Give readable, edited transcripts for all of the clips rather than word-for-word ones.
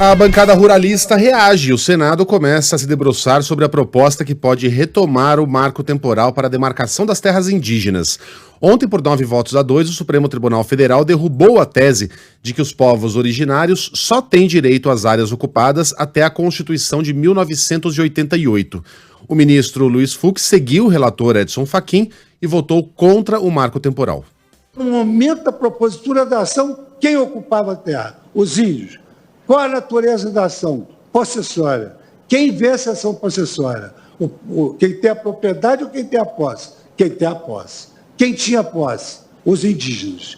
A bancada ruralista reage. O Senado começa a se debruçar sobre a proposta que pode retomar o marco temporal para a demarcação das terras indígenas. Ontem, por 9 votos a 2, o Supremo Tribunal Federal derrubou a tese de que os povos originários só têm direito às áreas ocupadas até a Constituição de 1988. O ministro Luiz Fux seguiu o relator Edson Fachin e votou contra o marco temporal. No momento da propositura da ação, quem ocupava a terra? Os índios. Qual a natureza da ação? Possessória. Quem vence a ação possessória? Quem tem a propriedade ou quem tem a posse? Quem tem a posse. Quem tinha posse? Os indígenas.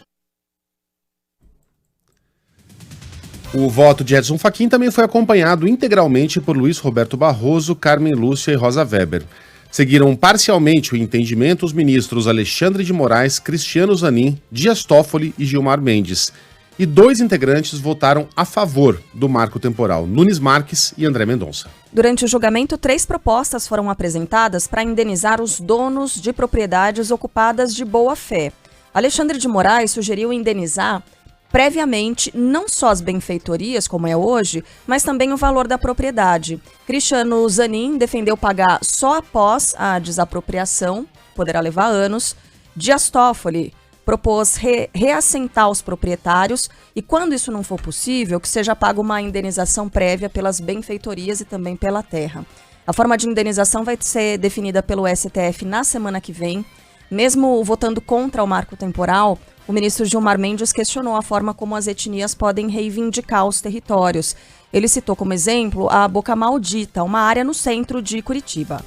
O voto de Edson Fachin também foi acompanhado integralmente por Luiz Roberto Barroso, Carmen Lúcia e Rosa Weber. Seguiram parcialmente o entendimento os ministros Alexandre de Moraes, Cristiano Zanin, Dias Toffoli e Gilmar Mendes. E 2 integrantes votaram a favor do marco temporal, Nunes Marques e André Mendonça. Durante o julgamento, 3 propostas foram apresentadas para indenizar os donos de propriedades ocupadas de boa-fé. Alexandre de Moraes sugeriu indenizar previamente não só as benfeitorias, como é hoje, mas também o valor da propriedade. Cristiano Zanin defendeu pagar só após a desapropriação, poderá levar anos. Dias Toffoli propôs reassentar os proprietários e, quando isso não for possível, que seja paga uma indenização prévia pelas benfeitorias e também pela terra. A forma de indenização vai ser definida pelo STF na semana que vem. Mesmo votando contra o marco temporal, o ministro Gilmar Mendes questionou a forma como as etnias podem reivindicar os territórios. Ele citou como exemplo a Boca Maldita, uma área no centro de Curitiba.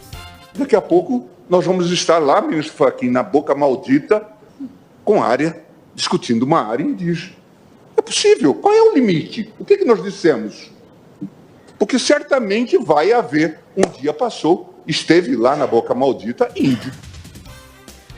Daqui a pouco nós vamos estar lá, ministro Fachin, na Boca Maldita, com área, discutindo uma área indígena. É possível. Qual é o limite? O que nós dissemos? Porque certamente vai haver, um dia passou, esteve lá na Boca Maldita, índio.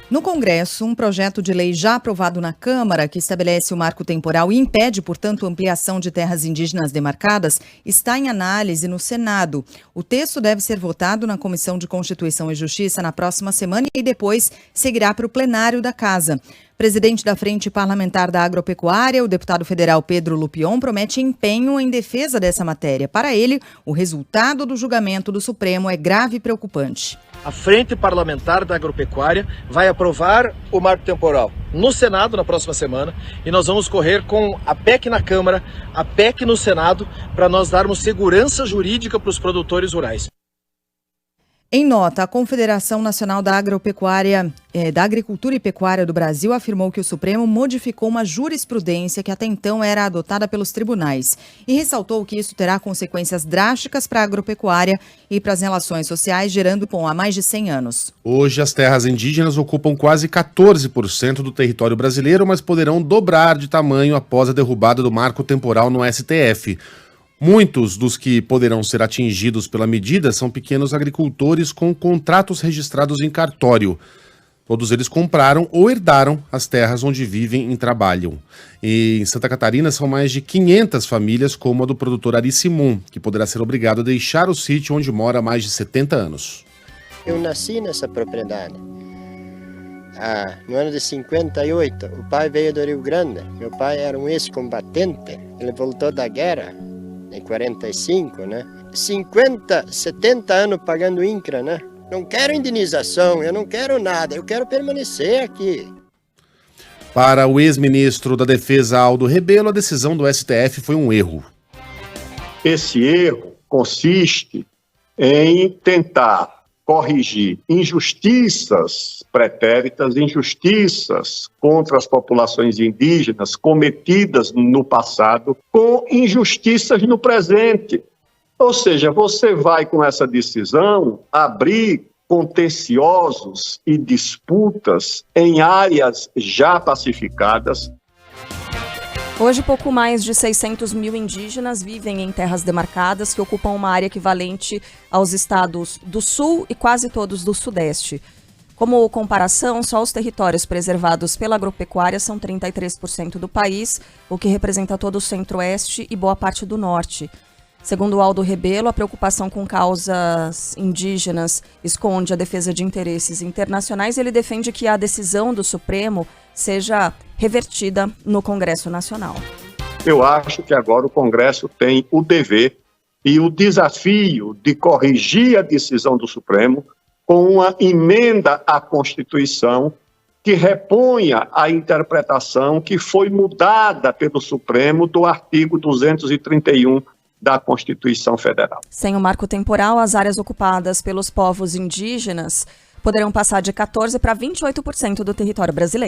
No Congresso, um projeto de lei já aprovado na Câmara, que estabelece o marco temporal e impede, portanto, a ampliação de terras indígenas demarcadas, está em análise no Senado. O texto deve ser votado na Comissão de Constituição e Justiça na próxima semana e depois seguirá para o plenário da Casa. Presidente da Frente Parlamentar da Agropecuária, o deputado federal Pedro Lupion, promete empenho em defesa dessa matéria. Para ele, o resultado do julgamento do Supremo é grave e preocupante. A Frente Parlamentar da Agropecuária vai aprovar o marco temporal no Senado na próxima semana e nós vamos correr com a PEC na Câmara, a PEC no Senado, para nós darmos segurança jurídica para os produtores rurais. Em nota, a Confederação Nacional da Agricultura e Pecuária do Brasil afirmou que o Supremo modificou uma jurisprudência que até então era adotada pelos tribunais e ressaltou que isso terá consequências drásticas para a agropecuária e para as relações sociais, gerando há mais de 100 anos. Hoje, as terras indígenas ocupam quase 14% do território brasileiro, mas poderão dobrar de tamanho após a derrubada do marco temporal no STF. Muitos dos que poderão ser atingidos pela medida são pequenos agricultores com contratos registrados em cartório. Todos eles compraram ou herdaram as terras onde vivem e trabalham. E em Santa Catarina são mais de 500 famílias, como a do produtor Ari Simon, que poderá ser obrigado a deixar o sítio onde mora há mais de 70 anos. Eu nasci nessa propriedade. No ano de 58, o pai veio do Rio Grande. Meu pai era um ex-combatente. Ele voltou da guerra em 45, né? 50, 70 anos pagando INCRA, né? Não quero indenização, eu não quero nada, eu quero permanecer aqui. Para o ex-ministro da Defesa, Aldo Rebelo, a decisão do STF foi um erro. Esse erro consiste em tentar corrigir injustiças pretéritas, injustiças contra as populações indígenas cometidas no passado, com injustiças no presente. Ou seja, você vai com essa decisão abrir contenciosos e disputas em áreas já pacificadas. Hoje, pouco mais de 600 mil indígenas vivem em terras demarcadas que ocupam uma área equivalente aos estados do Sul e quase todos do Sudeste. Como comparação, só os territórios preservados pela agropecuária são 33% do país, o que representa todo o Centro-Oeste e boa parte do Norte. Segundo Aldo Rebelo, a preocupação com causas indígenas esconde a defesa de interesses internacionais e ele defende que a decisão do Supremo seja revertida no Congresso Nacional. eu acho que agora o Congresso tem o dever e o desafio de corrigir a decisão do Supremo com uma emenda à Constituição que reponha a interpretação que foi mudada pelo Supremo do artigo 231 da Constituição Federal. Sem o marco temporal, as áreas ocupadas pelos povos indígenas poderão passar de 14% para 28% do território brasileiro.